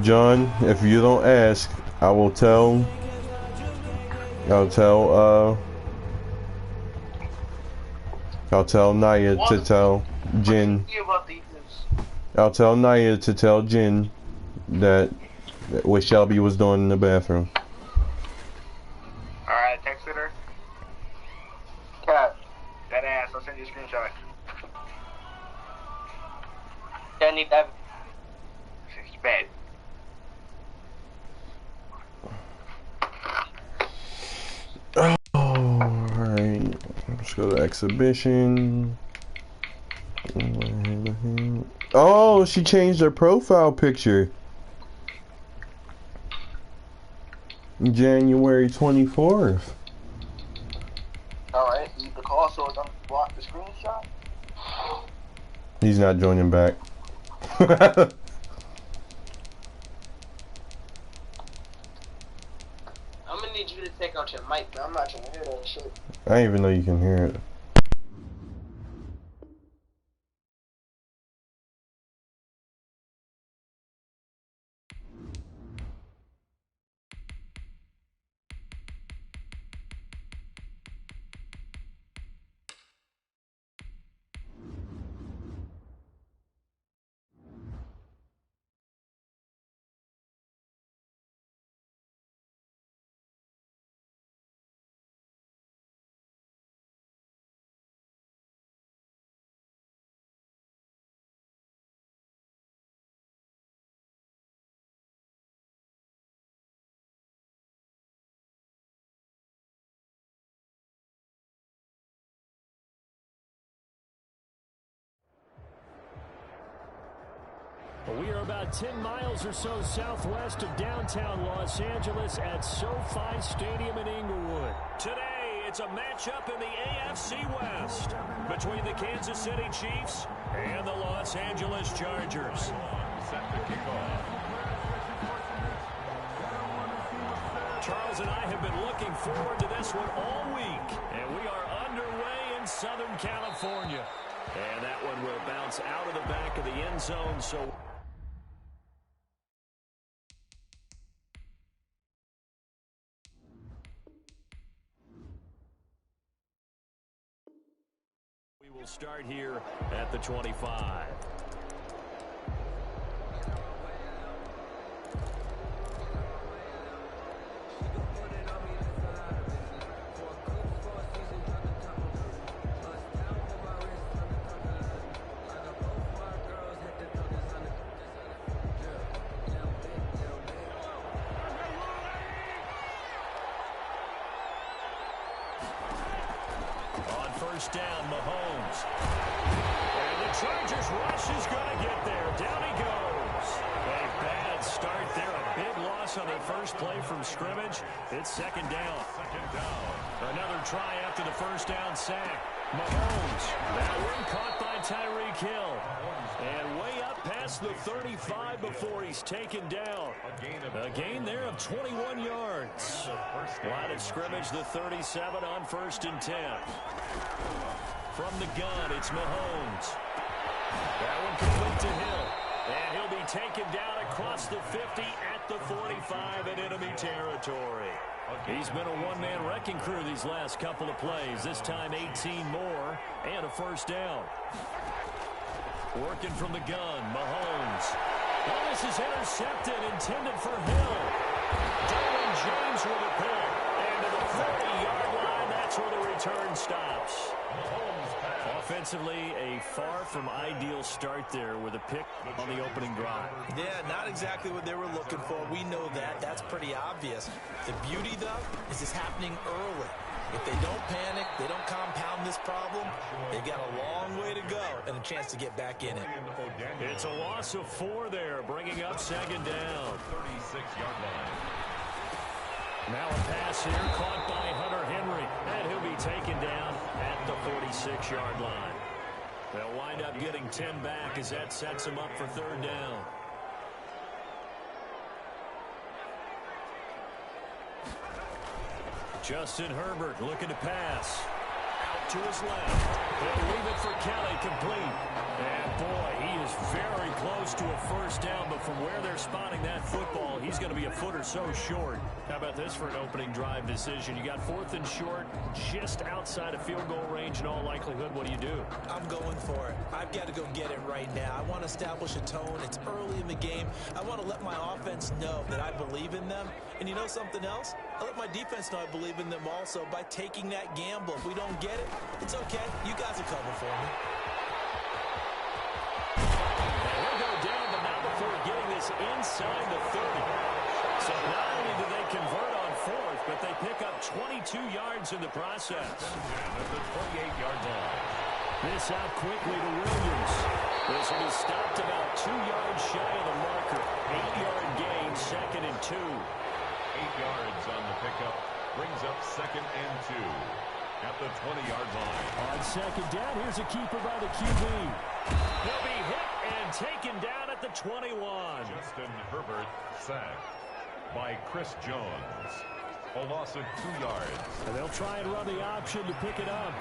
John, if you don't ask, I will tell. I'll tell. I'll tell Naya to tell Jin. I'll tell Naya to tell Jin that what Shelby was doing in the bathroom. Alright, texted her. Cat. That ass, I'll send you a screenshot. Yeah, I need that. She's bad. Alright. Let's go to exhibition. Oh, she changed her profile picture. January 24th. Alright, leave the call so it don't block the screenshot. He's not joining back. I'm gonna need you to take out your mic, man. I'm not trying to hear that shit. I didn't even know you can hear it. We are about 10 miles or so southwest of downtown Los Angeles at SoFi Stadium in Inglewood. Today, it's a matchup in the AFC West between the Kansas City Chiefs and the Los Angeles Chargers. Charles and I have been looking forward to this one all week, and we are underway in Southern California. And that one will bounce out of the back of the end zone, so... We'll start here at the 25. On first down, Mahomes. And the Chargers rush is going to get there. Down he goes. A bad start there. A big loss on their first play from scrimmage. It's second down. Another try after the first down sack. Mahomes. That one caught by Tyreek Hill. And way up past the 35 before he's taken down. A gain there of 21 yards. Line of scrimmage, the 37 on first and 10. From the gun, it's Mahomes. That one complete to Hill. And he'll be taken down across the 50 at the 45 in enemy territory. He's been a one-man wrecking crew these last couple of plays. This time 18 more and a first down. Working from the gun, Mahomes. Well, this is intercepted, intended for Hill. Derwin James with a pick. And to the 30-yard line, that's where the return stops. Offensively, a far from ideal start there with a pick on the opening drive. Yeah, not exactly what they were looking for. We know that. That's pretty obvious. The beauty, though, is this happening early. If they don't panic, they don't compound this problem, they got a long way to go and a chance to get back in it. It's a loss of 4 there, bringing up second down. 36-yard line. Now a pass here caught by Hunter Henry, and he'll be taken down at the 46-yard line. They'll wind up getting 10 back as that sets them up for third down. Justin Herbert looking to pass. Out to his left. He'll leave it for Kelly, complete. And boy, he is very close close to a first down, but from where they're spotting that football, he's going to be a foot or so short. How about this for an opening drive decision? You got 4th and short, just outside of field goal range in all likelihood. What do? I'm going for it. I've got to go get it right now. I want to establish a tone. It's early in the game. I want to let my offense know that I believe in them. And you know something else? I let my defense know I believe in them also by taking that gamble. If we don't get it, it's okay. You guys will cover for me. He'll go down, but not before getting this inside the 30. So not only do they convert on 4th, but they pick up 22 yards in the process. At the 28-yard line. This out quickly to Williams. This one is stopped about 2 yards shy of the marker. 8-yard gain, 2nd and 2. 8 yards on the pickup. Brings up 2nd and 2. At the 20-yard line. On 2nd down, here's a keeper by the QB. He'll be hit and taken down at the 21. Justin Herbert sacked by Chris Jones. A loss of 2 yards. And they'll try and run the option to pick it up.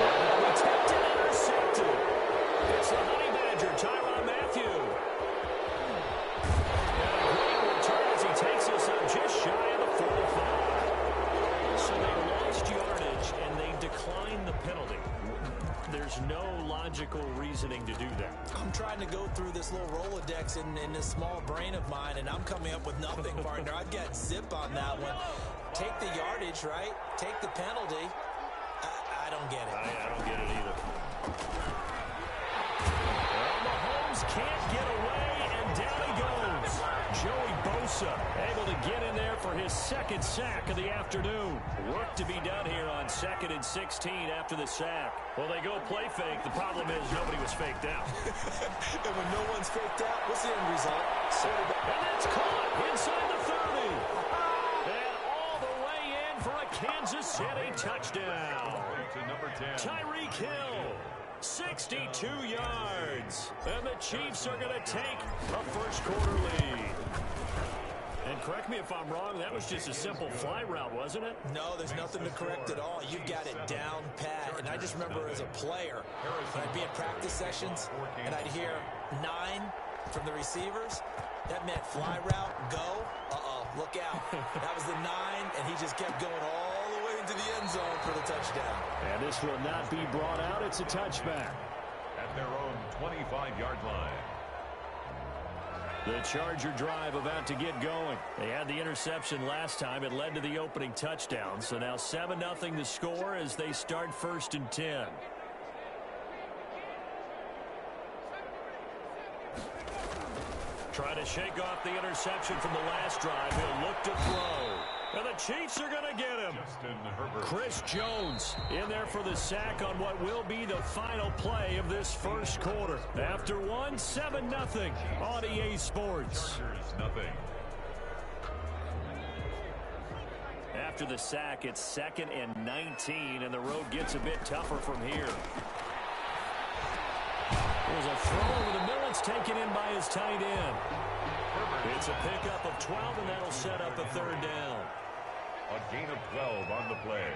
Protected, intercepted. It's the Honey Badger, Tyrann Mathieu. And a great return as he takes us up just shy of the 45. So they lost yardage and they declined the penalty. There's no logical reasoning to do that. I'm trying to go through this little Rolodex in this small brain of mine, and I'm coming up with nothing, partner. I've got zip on that one. Take the yardage, right? Take the penalty. I don't get it. I don't get it either. Well, Mahomes can't get away, and down he goes. Joey Bosa able to get in there for his 2nd sack of the afternoon. Work to be done here on 2nd and 16 after the sack. Well, they go play fake. The problem is nobody was faked out. And when no one's faked out, what's the end result? And it's caught inside the 30. And all the way in for a Kansas City touchdown. To number 10. Tyreek Hill, 62 yards. And the Chiefs are going to take a first-quarter lead. And correct me if I'm wrong, that was just a simple fly route, wasn't it? No, there's nothing to correct at all. You've got it down pat. And I just remember as a player, when I'd be in practice sessions, and I'd hear 9 from the receivers, that meant fly route, go, look out. That was the 9, and he just kept going all the way into the end zone for the touchdown. And this will not be brought out. It's a touchback. At their own 25-yard line. The Charger drive about to get going. They had the interception last time. It led to the opening touchdown. So now 7-0 the score as they start 1st and 10. Try to shake off the interception from the last drive. He'll look to throw. And the Chiefs are going to get him. Justin Herbert. Chris Jones in there for the sack on what will be the final play of this first quarter. After 7-0 on EA Sports. Chargers, nothing. After the sack, it's 2nd and 19, and the road gets a bit tougher from here. There's a throw over the middle. It's taken in by his tight end. It's a pickup of 12, and that'll set up a 3rd down. A gain of 12 on the play.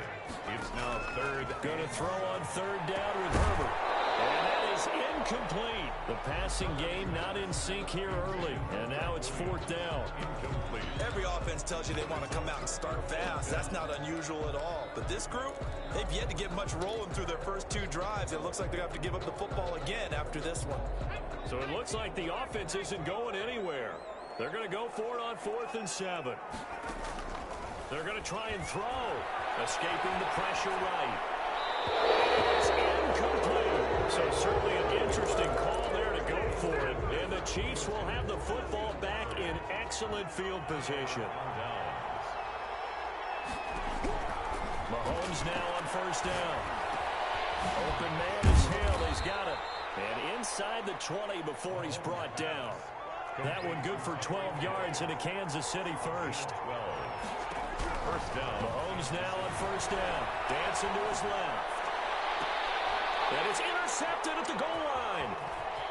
It's now 3rd. Going to throw on 3rd down with Herbert. And that is incomplete. The passing game not in sync here early. And now it's 4th down. Incomplete. Every offense tells you they want to come out and start fast. That's not unusual at all. But this group, they've yet to get much rolling through their first 2 drives. It looks like they have to give up the football again after this one. So it looks like the offense isn't going anywhere. They're going to go for it on 4th and 7. They're going to try and throw. Escaping the pressure right. It's incomplete. So certainly an interesting call there to go for it. And the Chiefs will have the football back in excellent field position. Mahomes now on 1st down. Open man is Hill. He's got it. And inside the 20 before he's brought down. That one good for 12 yards into Kansas City first. 1st down. Mahomes now on 1st down. Dancing to his left. And it's intercepted at the goal line.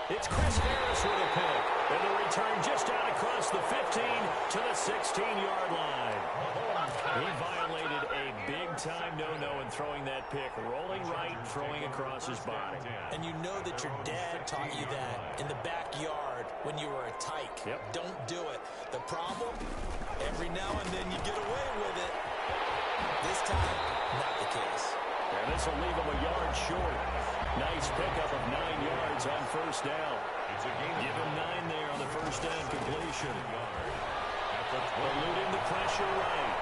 It's Chris Harris with a pick. And the return just out across the 15 to the 16-yard line. He violated a big-time no-no in throwing that pick, rolling right, throwing across his body. And you know that your dad taught you that in the backyard when you were a tyke. Yep. Don't do it. The problem, every now and then you get away with it. This time, not the case. And this will leave him a yard short. Nice pickup of 9 yards on first down. Give him 9 there on the first down completion. Eluding the pressure right.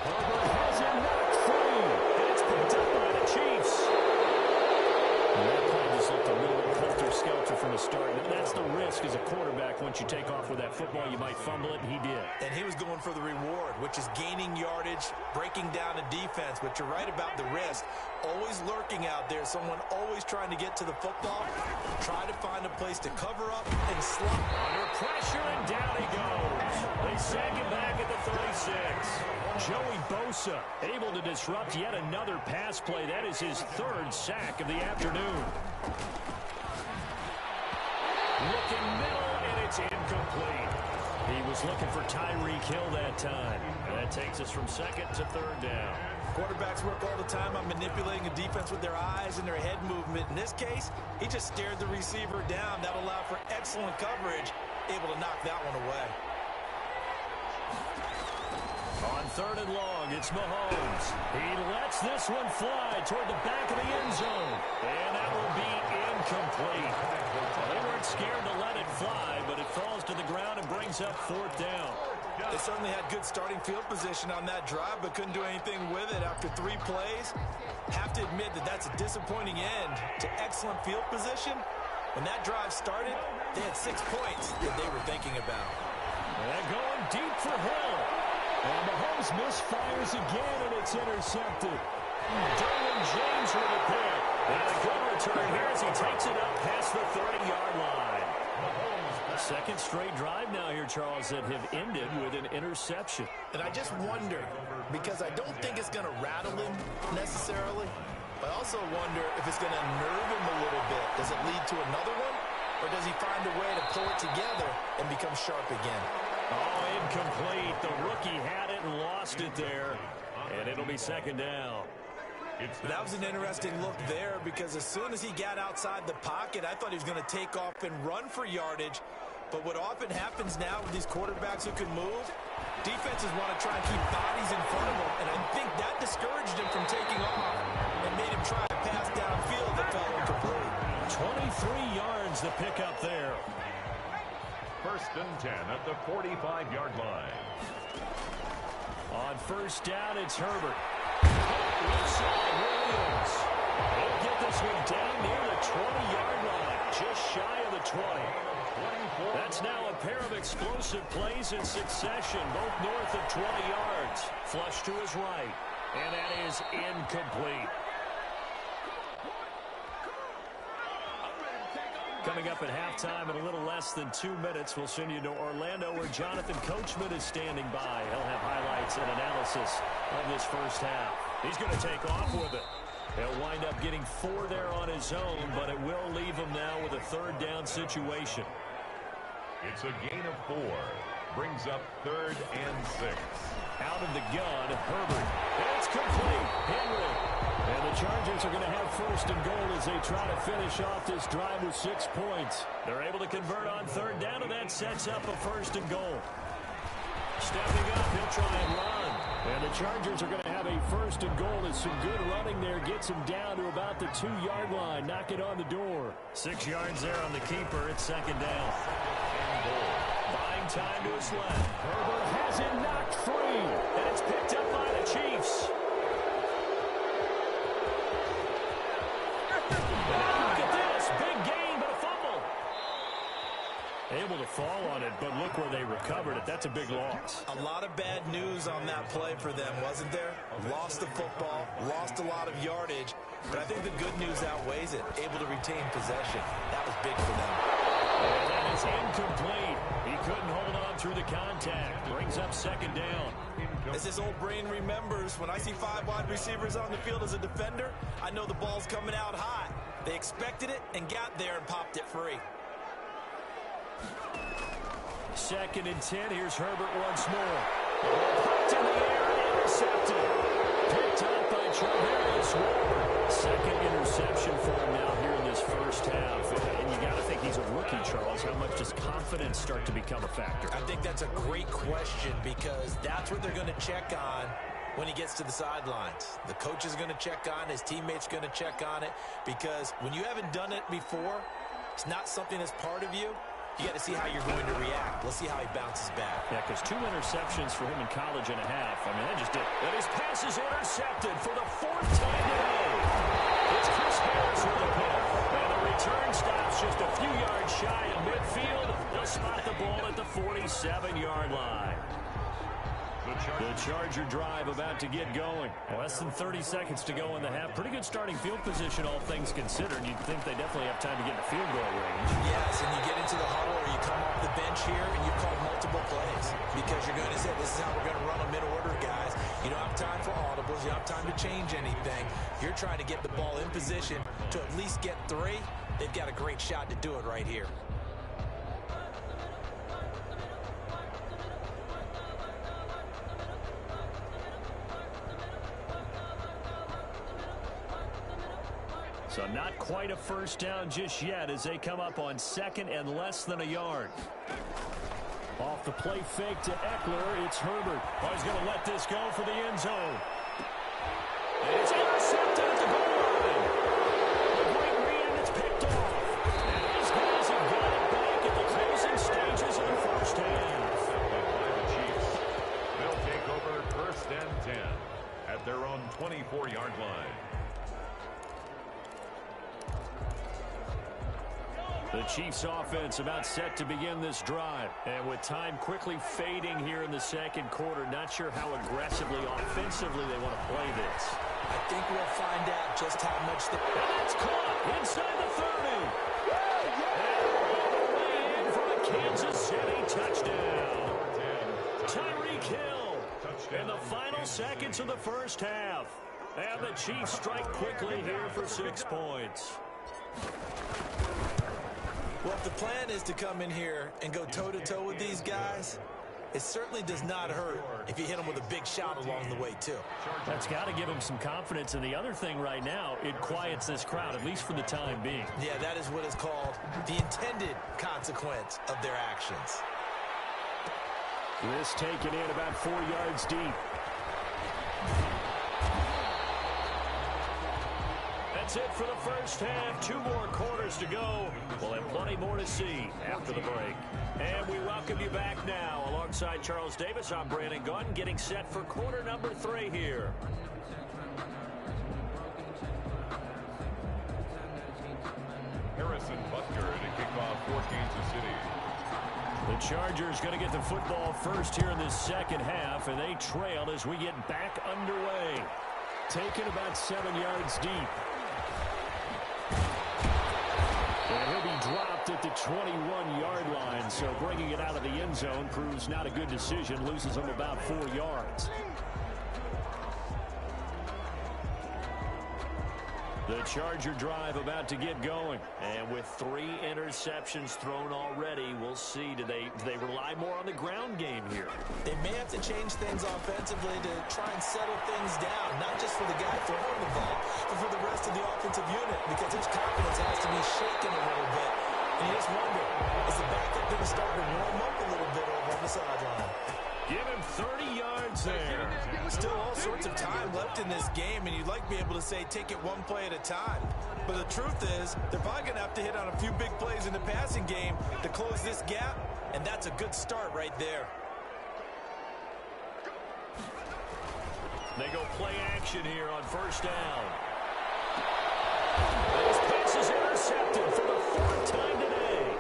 Herbert has it knocked free. And it's picked up by the Chiefs. And that play just looked a little helter-skelter from the start. And that's the risk as a quarterback. Once you take off with that football, you might fumble it, and he did. And he was going for the reward, which is gaining yardage, breaking down a defense. But you're right about the risk. Always lurking out there, someone always trying to get to the football. Try to find a place to cover up and slot. Under pressure, and down he goes. They sag him back at the 36. Joey Bosa able to disrupt yet another pass play. That is his 3rd sack of the afternoon. Looking middle, and it's incomplete. He was looking for Tyreek Hill that time. That takes us from 2nd to 3rd down. Quarterbacks work all the time on manipulating a defense with their eyes and their head movement. In this case, he just stared the receiver down. That allowed for excellent coverage, able to knock that one away. On 3rd and long, it's Mahomes. He lets this one fly toward the back of the end zone. And that will be incomplete. They weren't scared to let it fly, but it falls to the ground and brings up 4th down. They certainly had good starting field position on that drive, but couldn't do anything with it after 3 plays. Have to admit that that's a disappointing end to excellent field position. When that drive started, they had 6 points that they were thinking about. And going deep for Hill. And Mahomes misfires again, and it's intercepted. Derwin James with a pick. And a good return here as he takes it up past the 30-yard line. Second straight drive now here, Charles, that have ended with an interception. And I just wonder, because I don't think it's going to rattle him necessarily, but I also wonder if it's going to nerve him a little bit. Does it lead to another one? Or does he find a way to pull it together and become sharp again? Oh, incomplete. The rookie had it and lost it there. And it'll be 2nd down. That was an interesting look there because as soon as he got outside the pocket, I thought he was going to take off and run for yardage. But what often happens now with these quarterbacks who can move, defenses want to try and keep bodies in front of them. And I think that discouraged him from taking off and made him try to pass downfield that fell incomplete. 23 yards to pick up there. 1st and 10 at the 45-yard line. On 1st down, it's Herbert. Williams. He'll get this one down near the 20-yard line, just shy of the 20. That's now a pair of explosive plays in succession, both north of 20 yards. Flush to his right, and that is incomplete. Coming up at halftime in a little less than 2 minutes, we'll send you to Orlando where Jonathan Coachman is standing by. He'll have highlights and analysis of this first half. He's going to take off with it. He'll wind up getting 4 there on his own, but it will leave him now with a 3rd down situation. It's a gain of 4. Brings up 3rd and 6. Out of the gun, Herbert. And it's complete. Henry. And the Chargers are going to have 1st and goal as they try to finish off this drive with 6 points. They're able to convert on 3rd down, and that sets up a 1st and goal. Stepping up, he'll try and run. And the Chargers are going to have a 1st and goal as some good running there gets him down to about the 2-yard line. Knock it on the door. 6 yards there on the keeper. It's 2nd down. Buying time to his left. Herbert has it knocked free. And it's picked up by the Chiefs. Look at this. Big gain, but a fumble. Able to fall on it, but look where they recovered it. That's a big loss. A lot of bad news on that play for them, wasn't there? Lost the football, lost a lot of yardage, but I think the good news outweighs it. Able to retain possession. That was big for them. And that is incomplete. He couldn't hold on through the contact. Brings up 2nd down. As his old brain remembers, when I see 5 wide receivers on the field as a defender, I know the ball's coming out hot. They expected it and got there and popped it free. 2nd and 10. Here's Herbert once more. Popped in the air and intercepted. Picked up by Charvarius Ward. 2nd interception for him now here in this first half. And you got to think he's a rookie, Charles. How much does confidence start to become a factor? I think that's a great question because that's what they're going to check on when he gets to the sidelines. The coach is going to check on, his teammates going to check on it, because when you haven't done it before, it's not something that's part of you. You got to see how you're going to react. Let's see how he bounces back. Yeah, because 2 interceptions for him in college and a half. I mean, that just did. And his pass is intercepted for the 4th time today. It's Chris Harris with the pick. And the return stops just a few yards shy of midfield. They'll spot the ball at the 47-yard line. The Charger drive about to get going. Less than 30 seconds to go in the half. Pretty good starting field position, all things considered. You'd think they definitely have time to get in the field goal range. Yes, and you get into the huddle or you come off the bench here and you call multiple plays because you're going to say, this is how we're going to run them in order, guys. You don't have time for audibles. You don't have time to change anything. You're trying to get the ball in position to at least get 3. They've got a great shot to do it right here. So not quite a first down just yet as they come up on 2nd and less than a yard. Off the play fake to Eckler, it's Herbert. Oh, he's going to let this go for the end zone. And it's intercepted at the goal line. A great read, and it's picked off. And these guys have got it back at the closing stages of the first half. By the Chiefs. They'll take over 1st and 10 at their own 24-yard line. The Chiefs offense about set to begin this drive. And with time quickly fading here in the 2nd quarter, not sure how aggressively, offensively they want to play this. I think we'll find out just how much the... And it's caught inside the 30. And all the way in for a Kansas City touchdown. Tyreek Hill in the final seconds of the first half. And the Chiefs strike quickly here for 6 points. Well, if the plan is to come in here and go toe-to-toe with these guys, it certainly does not hurt if you hit them with a big shot along the way, too. That's got to give them some confidence. And the other thing right now, it quiets this crowd, at least for the time being. Yeah, that is what is called the intended consequence of their actions. This taken in about 4 yards deep. That's it for the first half. 2 more quarters to go. We'll have plenty more to see after the break. And we welcome you back now. Alongside Charles Davis, I'm Brandon Gunn, getting set for quarter number 3 here. Harrison Butker to kick off for Kansas City. The Chargers going to get the football first here in this 2nd half, and they trail as we get back underway. Taken about 7 yards deep. And he'll be dropped at the 21-yard line, so bringing it out of the end zone proves not a good decision, loses him about 4 yards. The Charger drive about to get going. And with 3 interceptions thrown already, we'll see. Do they rely more on the ground game here? They may have to change things offensively to try and settle things down, not just for the guy throwing the ball, but for the rest of the offensive unit, because his confidence has to be shaken a little bit. And you just wonder, is the backup going to start to warm up a little bit over on the sideline? Give him 30 yards there. Still all sorts of time left in this game, and you'd like to be able to say take it one play at a time. But the truth is, they're probably going to have to hit on a few big plays in the passing game to close this gap, and that's a good start right there. They go play action here on first down. This pass is intercepted for the 4th time today.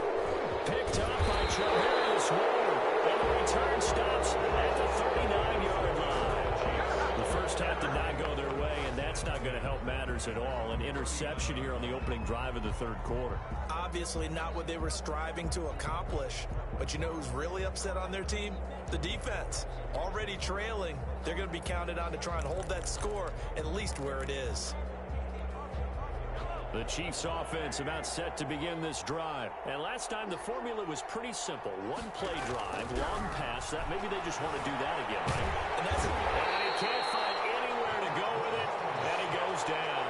Picked up by Charvarius Ward. And the return stops at the 39-yard line. The first half did not go their way, and that's not going to help matters at all. An interception here on the opening drive of the 3rd quarter. Obviously not what they were striving to accomplish. But you know who's really upset on their team? The defense. Already trailing. They're going to be counted on to try and hold that score at least where it is. The Chiefs offense about set to begin this drive. And last time the formula was pretty simple. One play drive, long pass. That maybe they just want to do that again, right? And he can't find anywhere to go with it. And he goes down.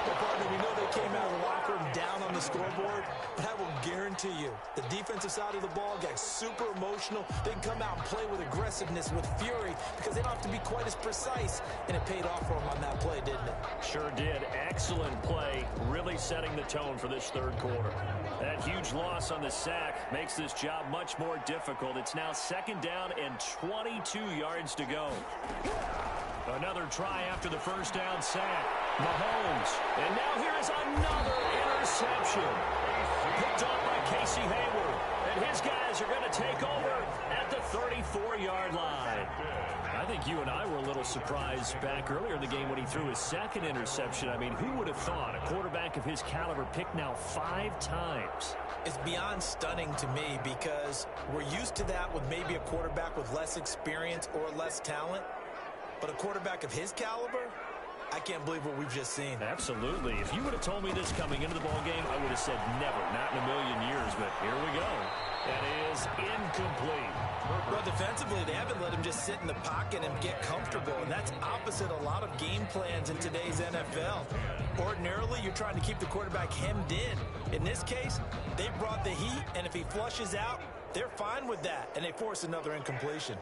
Well, partner, we know they came out of the locker room down on the scoreboard, but I will guarantee you the defensive side of the ball got super emotional. They can come out and play with aggressiveness, with fury, because they don't have to be quite as precise. And it paid off for them on that play, didn't it? Sure did. Excellent play, really setting the tone for this third quarter. That huge loss on the sack makes this job much more difficult. It's now 2nd down and 22 yards to go. Another try after the first down sack. Mahomes. And now here is another interception. Picked off by Casey Hayward. And his guys are going to take over at the 34-yard line. I think you and I were a little surprised back earlier in the game when he threw his second interception. I mean, who would have thought a quarterback of his caliber picked now 5 times? It's beyond stunning to me because we're used to that with maybe a quarterback with less experience or less talent. But a quarterback of his caliber, I can't believe what we've just seen. Absolutely. If you would have told me this coming into the ballgame, I would have said never, not in a million years. But here we go. That is incomplete. Well, defensively, they haven't let him just sit in the pocket and get comfortable, and that's opposite a lot of game plans in today's NFL. Ordinarily, you're trying to keep the quarterback hemmed in. In this case, they brought the heat, and if he flushes out, they're fine with that, and they force another incompletion.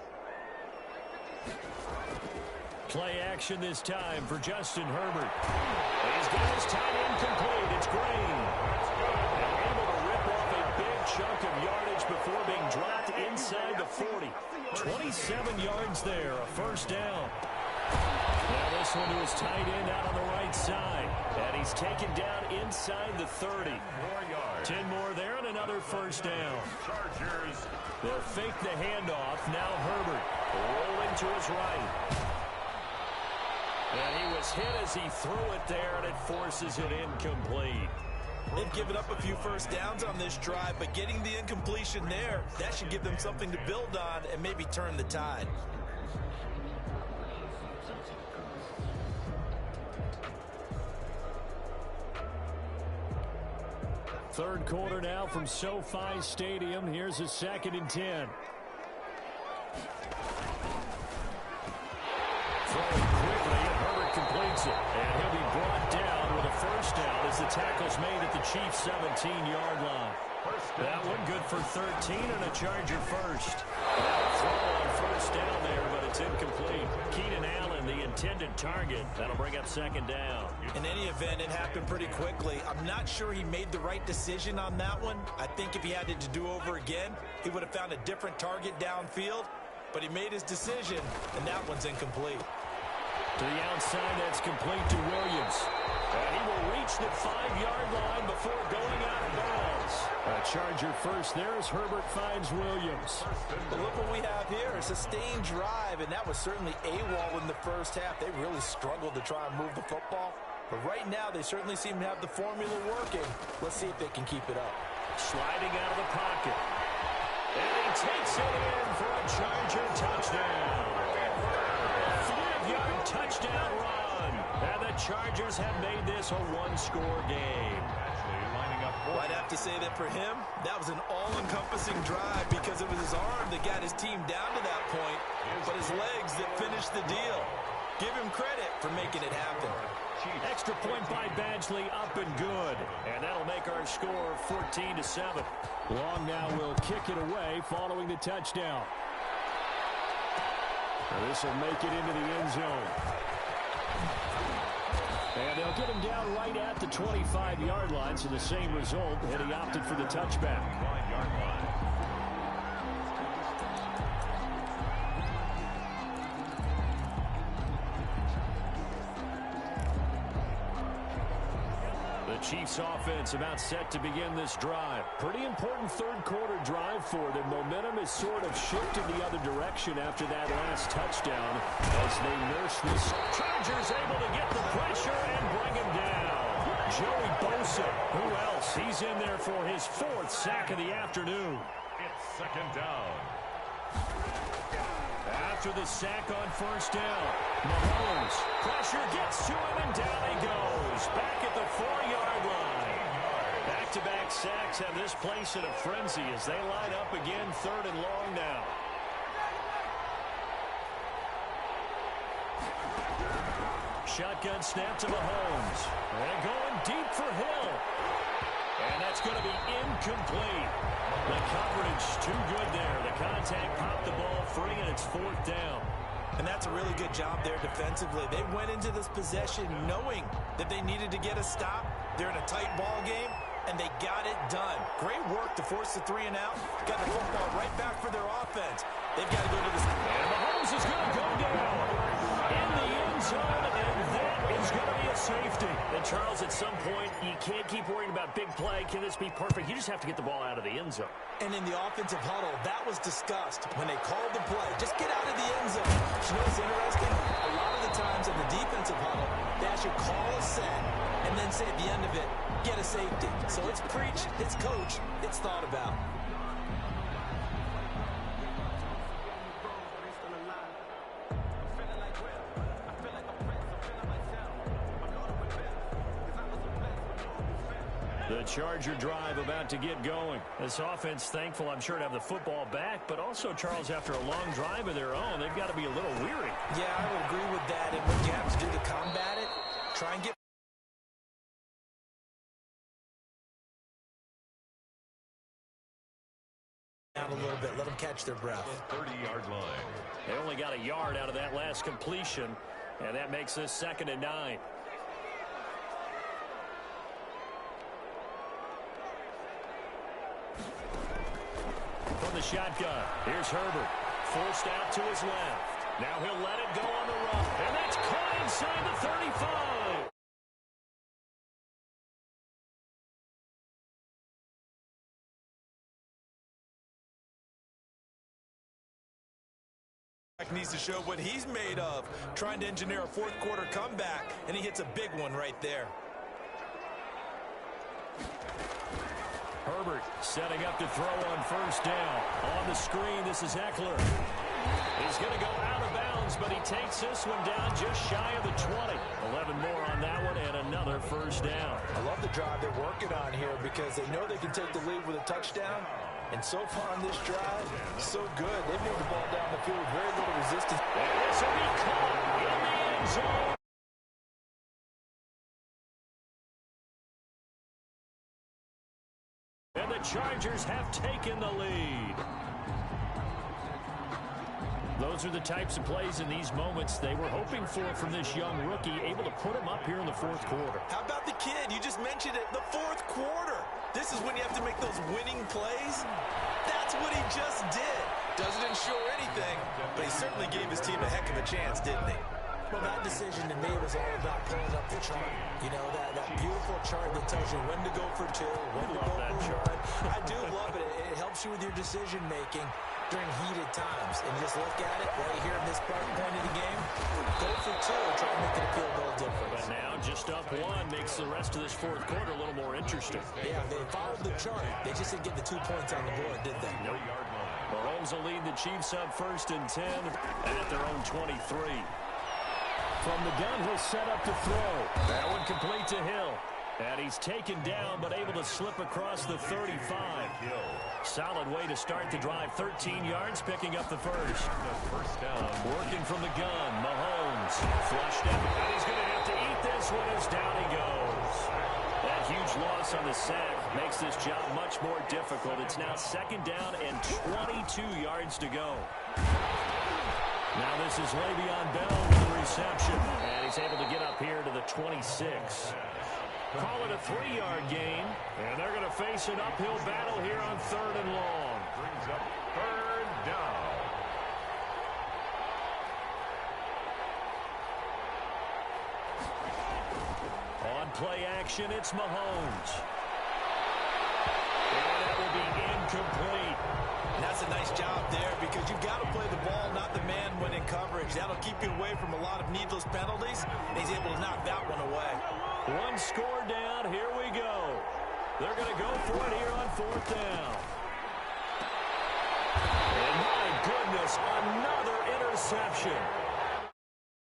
Play action this time for Justin Herbert. He's got his tight end complete. It's Green. And able to rip off a big chunk of yardage before being dropped inside the 40. 27 yards there, a first down. Now this one to his tight end out on the right side. And he's taken down inside the 30. 10 more there and another first down. Chargers. They'll fake the handoff. Now Herbert rolling to his right. And he was hit as he threw it there, and it forces it incomplete. They've given up a few first downs on this drive, but getting the incompletion there, that should give them something to build on and maybe turn the tide. Third quarter now from SoFi Stadium. Here's a 2nd and 10. Throwing quickly, and Herbert completes it. And he'll be brought down with a first down as the tackle's made at the Chiefs' 17-yard line. That one good for 13 and a Charger first. Now throw on first down there, but it's incomplete. Keenan Allen, the intended target. That'll bring up 2nd down. In any event, it happened pretty quickly. I'm not sure he made the right decision on that one. I think if he had it to do over again, he would have found a different target downfield. But he made his decision, and that one's incomplete. To the outside, that's complete to Williams. And he will reach the 5-yard line before going out of bounds. A Charger first there as Herbert finds Williams. But look what we have here, a sustained drive, and that was certainly AWOL in the first half. They really struggled to try and move the football. But right now, they certainly seem to have the formula working. Let's see if they can keep it up. Sliding out of the pocket. And he takes it in for a Charger touchdown. 5-yard touchdown run. And the Chargers have made this a one-score game. Well, I'd have to say that for him, that was an all-encompassing drive because it was his arm that got his team down to that point, but his legs that finished the deal. Give him credit for making it happen. Extra point by Badgley, up and good. And that'll make our score 14-7. Long now will kick it away following the touchdown. This will make it into the end zone. And they'll get him down right at the 25-yard line, so the same result, and he opted for the touchback. 9-yard line. Chiefs offense about set to begin this drive. Pretty important third quarter drive for them. Momentum has sort of shifted the other direction after that last touchdown as they nurse this. Chargers able to get the pressure and bring him down. Joey Bosa, who else? He's in there for his 4th sack of the afternoon. It's 2nd down. after the sack on first down. Mahomes, pressure gets to him, and down he goes. Back at the 4-yard line. Back-to-back sacks have this place in a frenzy as they line up again, 3rd and long now. Shotgun snap to Mahomes. And going deep for Hill. And that's going to be incomplete. The coverage too good there. The contact popped the ball free, and it's 4th down. And that's a really good job there defensively. They went into this possession knowing that they needed to get a stop. They're in a tight ball game, and they got it done. Great work to force the 3 and out. Got the football right back for their offense. They've got to go to the... And Mahomes is going to go down in the end zone, and that is going to be a safety. And Charles, at some point, you can't keep worrying about big play. Can this be perfect? You just have to get the ball out of the end zone. And in the offensive huddle, that was discussed when they called the play. Just get out of the end zone. You know what's interesting? A lot of the times in the defensive huddle, they actually call a set and then say at the end of it, get a safety. So it's preached, it's coached, it's thought about. The Charger drive about to get going. This offense thankful, I'm sure, to have the football back, but also, Charles, after a long drive of their own, they've got to be a little weary. Yeah, I would agree with that. And what you have to do to combat it, try and get out a little bit. Let them catch their breath. 30-yard line. They only got a yard out of that last completion, and that makes this 2nd and 9. From the shotgun, here's Herbert. Forced out to his left. Now he'll let it go on the run. And that's caught inside the 35. Needs to show what he's made of, trying to engineer a 4th quarter comeback, and he hits a big one right there. Herbert setting up to throw on first down. On the screen, this is Eckler. He's going to go out of bounds, but he takes this one down just shy of the 20. 11 more on that one, and another first down. I love the drive they're working on here because they know they can take the lead with a touchdown. And so far on this drive, so good. They moved the ball down the field with very little resistance. And this will be caught in the end zone. And the Chargers have taken the lead. Those are the types of plays in these moments they were hoping for from this young rookie, able to put him up here in the 4th quarter. How about the kid? You just mentioned it, the 4th quarter. This is when you have to make those winning plays. That's what he just did. Doesn't ensure anything, but he certainly gave his team a heck of a chance, didn't he? Well, that decision to me was all about pulling up the chart. You know, that beautiful chart that tells you when to go for 2, when to go for 1. I do love it. It helps you with your decision-making during heated times. And you just look at it right here in this point of the game. Go for 2 and try to make it a field goal difference. But now just up 1 makes the rest of this 4th quarter a little more interesting. Yeah, they followed the chart. They just didn't get the 2 points on the board, did they? No yard line. Mahomes will lead the Chiefs up 1st and 10 at their own 23. From the gun, he'll set up to throw. That one complete to Hill. And he's taken down, but able to slip across the 35. Solid way to start the drive. 13 yards, picking up the first. First down. Working from the gun, Mahomes. Flushed out, and he's going to have to eat this one as down he goes. That huge loss on the sack makes this job much more difficult. It's now 2nd down and 22 yards to go. Now this is Le'Veon Bell with the reception. And he's able to get up here to the 26. Call it a 3-yard gain. And they're going to face an uphill battle here on 3rd and long. Brings up 3rd down. On play action, it's Mahomes. And that will be incomplete. That's a nice job there because you've got to play the ball, not the man when in coverage. That'll keep you away from a lot of needless penalties, and he's able to knock that one away. 1 score down. Here we go. They're going to go for it here on 4th down. And my goodness, another interception. reception.